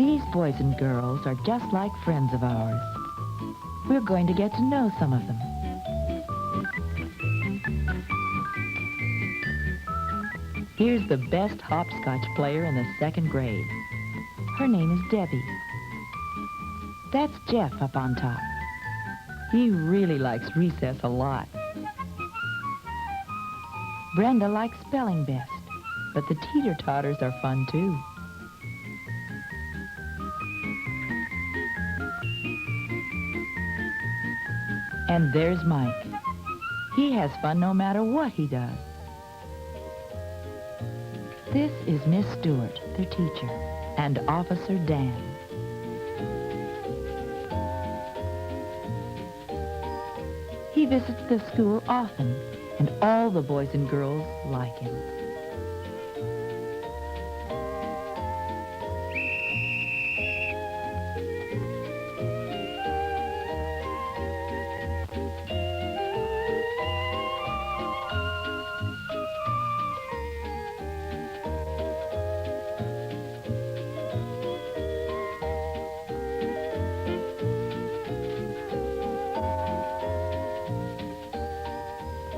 These boys and girls are just like friends of ours. We're going to get to know some of them. Here's the best hopscotch player in the 2nd grade. Her name is Debbie. That's Jeff up on top. He really likes recess a lot. Brenda likes spelling best, but the teeter-totters are fun too. And there's Mike. He has fun no matter what he does. This is Miss Stewart, their teacher, and Officer Dan. He visits the school often, and all the boys and girls like him.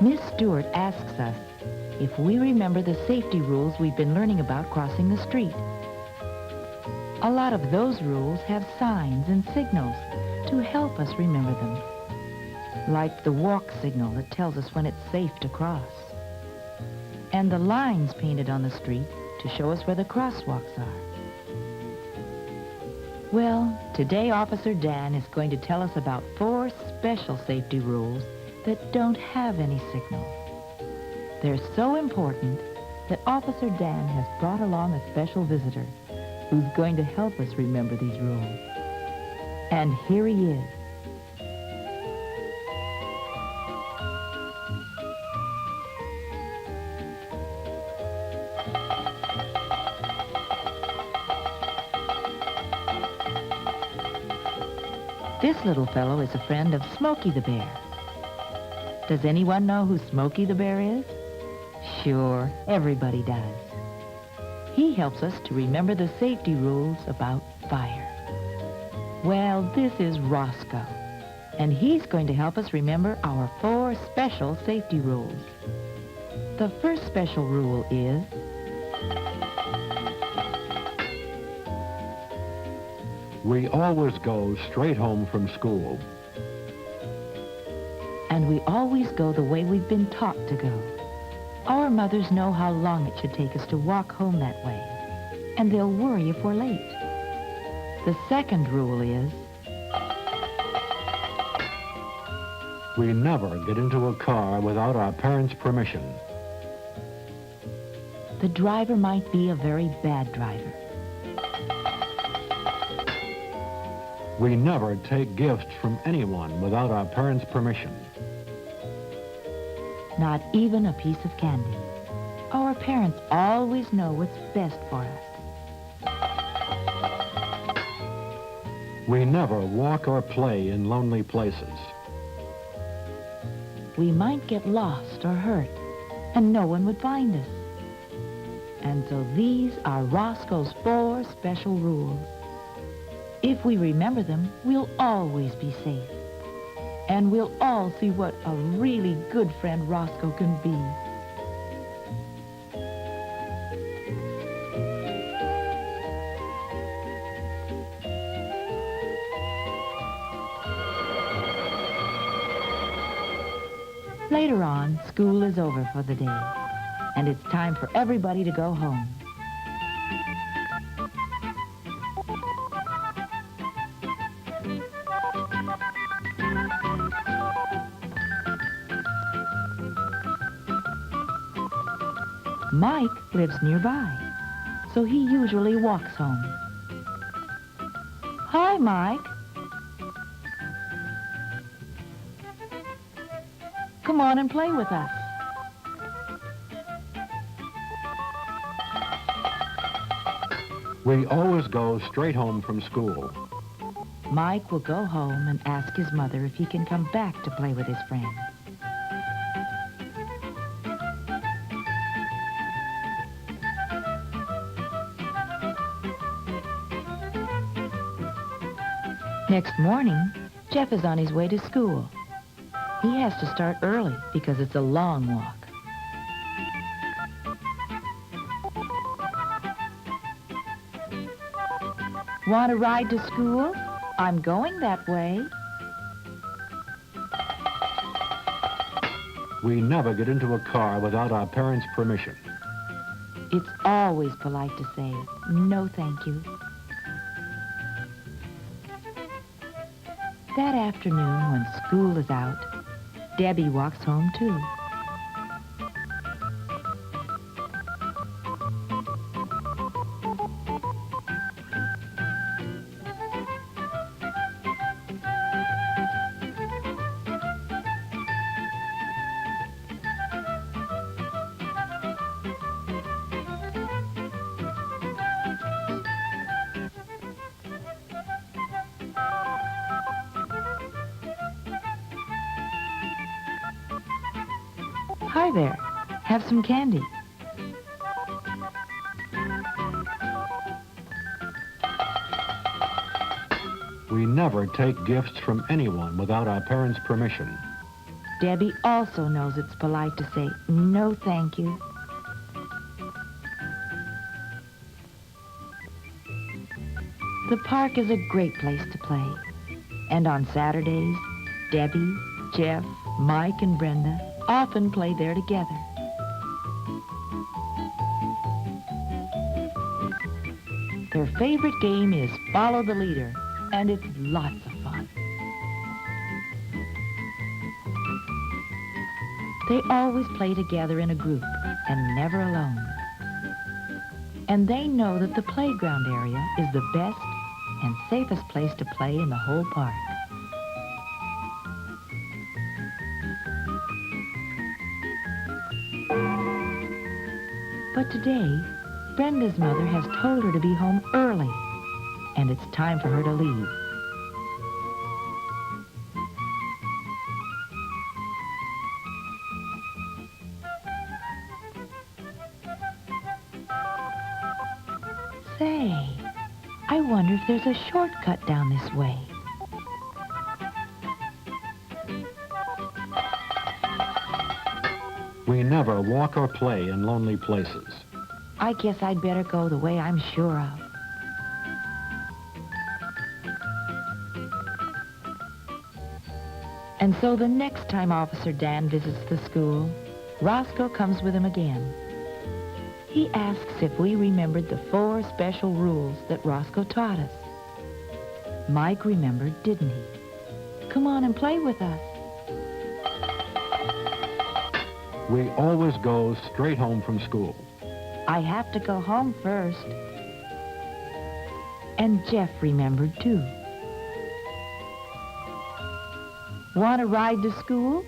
Miss Stewart asks us if we remember the safety rules we've been learning about crossing the street. A lot of those rules have signs and signals to help us remember them, like the walk signal that tells us when it's safe to cross, and the lines painted on the street to show us where the crosswalks are. Well, today Officer Dan is going to tell us about 4 special safety rules that don't have any signal. They're so important that Officer Dan has brought along a special visitor who's going to help us remember these rules. And here he is. This little fellow is a friend of Smokey the Bear. Does anyone know who Smokey the Bear is? Sure, everybody does. He helps us to remember the safety rules about fire. Well, this is Roscoe, and he's going to help us remember our 4 special safety rules. The first special rule is we always go straight home from school. And we always go the way we've been taught to go. Our mothers know how long it should take us to walk home that way, and they'll worry if we're late. The second rule is we never get into a car without our parents' permission. the driver might be a very bad driver. We never take gifts from anyone without our parents' permission. Not even a piece of candy. Our parents always know what's best for us. We never walk or play in lonely places. We might get lost or hurt, and no one would find us. And so these are Roscoe's 4 special rules. If we remember them, we'll always be safe. And we'll all see what a really good friend Roscoe can be. Later on, school is over for the day, and it's time for everybody to go home. Mike lives nearby, so he usually walks home. Hi, Mike. Come on and play with us. We always go straight home from school. Mike will go home and ask his mother if he can come back to play with his friend. Next morning, Jeff is on his way to school. He has to start early because it's a long walk. Want to ride to school? I'm going that way. We never get into a car without our parents' permission. It's always polite to say, no thank you. That afternoon, when school is out, Debbie walks home too. Hi there. Have some candy. We never take gifts from anyone without our parents' permission. Debbie also knows it's polite to say, no thank you. The park is a great place to play. And on Saturdays, Debbie, Jeff, Mike, and Brenda often play there together. Their favorite game is Follow the Leader, and it's lots of fun. They always play together in a group and never alone. And they know that the playground area is the best and safest place to play in the whole park. But today, Brenda's mother has told her to be home early, and it's time for her to leave. Say, I wonder if there's a shortcut down this way. We never walk or play in lonely places. I guess I'd better go the way I'm sure of. And so the next time Officer Dan visits the school, Roscoe comes with him again. He asks if we remembered the 4 special rules that Roscoe taught us. Mike remembered, didn't he? Come on and play with us. We always go straight home from school. I have to go home first. And Jeff remembered, too. Want to ride to school?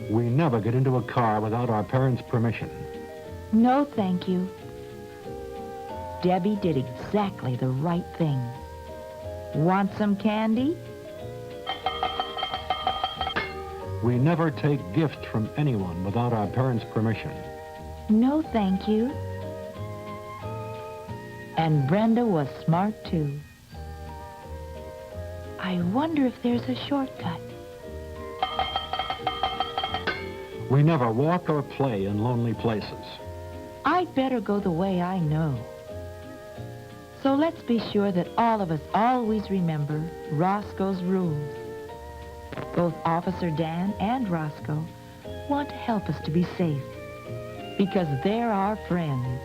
We never get into a car without our parents' permission. No, thank you. Debbie did exactly the right thing. Want some candy? We never take gifts from anyone without our parents' permission. No, thank you. And Brenda was smart, too. I wonder if there's a shortcut. We never walk or play in lonely places. I'd better go the way I know. So let's be sure that all of us always remember Roscoe's rules. Both Officer Dan and Roscoe want to help us to be safe because they're our friends.